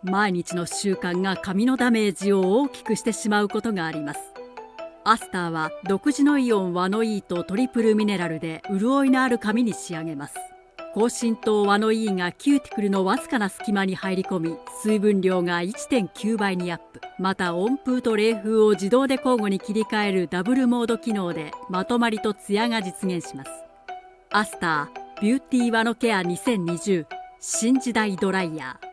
毎日の習慣が髪のダメージを大きくしてしまうことがあります。アスターは独自のイオンワノイーとトリプルミネラルで潤いのある髪に仕上げます。高浸透ワノイーがキューティクルのわずかな隙間に入り込み、水分量が 1.9 倍にアップ。また温風と冷風を自動で交互に切り替えるダブルモード機能でまとまりとツヤが実現します。アスタービューティーワノケア2020新時代ドライヤー。